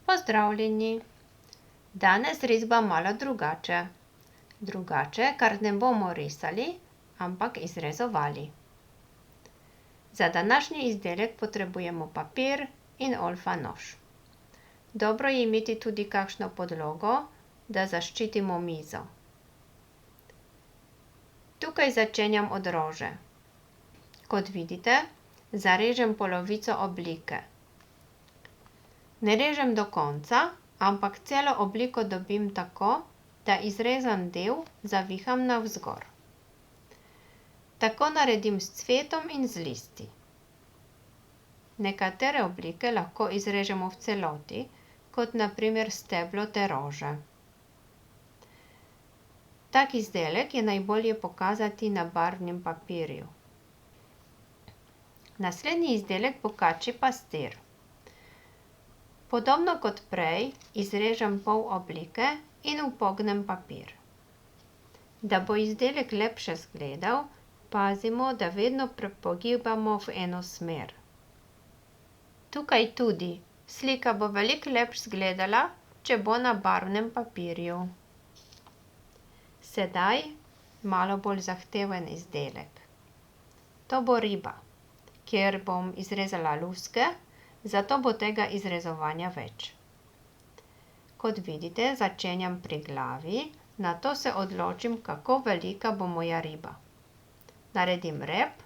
Pozdravljeni! Danes risbam malo drugače. Drugače, ker ne bomo risali, ampak izrezovali. Za današnji izdelek potrebujemo papir in olfa nož. Dobro je imeti tudi kakšno podlogo, da zaščitimo mizo. Tukaj začenjam od rože. Kot vidite, zarežem polovico oblike. Ne režem do konca, ampak celo obliko dobim tako, da izrezan del zaviham navzgor. Tako naredim s cvetom in z listi. Nekatere oblike lahko izrežemo v celoti, kot na primer steblo te rože. Tak izdelek je najbolje pokazati na barvnem papirju. Naslednji izdelek bo kačji pastir. Podobno kot prej, izrežem pol oblike in upognem papir. Da bo izdelek lepše izgledal, pazimo, da vedno pogibamo v eno smer. Tukaj tudi, slika bo veliko lepše izgledala, če bo na barvnem papirju. Sedaj malo bolj zahteven izdelek. To bo riba, kjer bom izrezala luske, zato bo tega izrezovanja več. Kot vidite, začenjam pri glavi, nato se odločim, kako velika bo moja riba. Naredim rep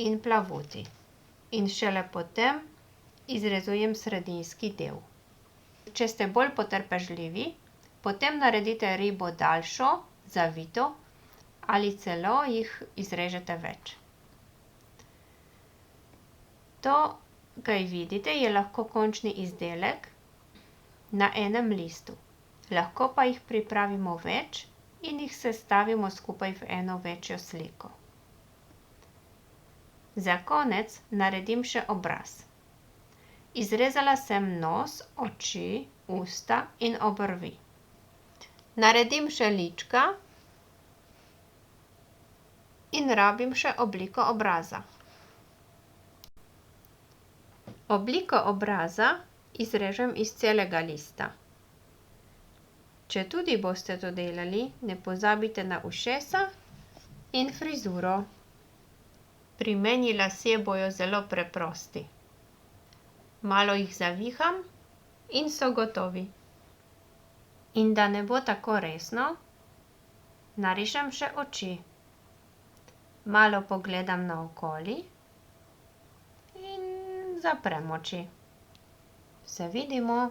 in plavuti. In šele potem izrezujem sredinski del. Če ste bolj potrpežljivi, potem naredite ribo daljšo, zavito ali celo jih izrežete več. To, kaj vidite, je lahko končni izdelek na enem listu. Lahko pa jih pripravimo več in jih sestavimo skupaj v eno večjo sliko. Za konec naredim še obraz. Izrezala sem nos, oči, usta in obrvi. Naredim še lička in rabim še obliko obraza. Obliko obraza izrežem iz celega lista. Četudi boste to delali, ne pozabite na ušesa in frizuro. Pri meni lasje bojo zelo preprosti. Malo jih zaviham in so gotovi. In da ne bo tako resno, narišem še oči. Malo pogledam naokoli in zaprem oči. Se vidimo!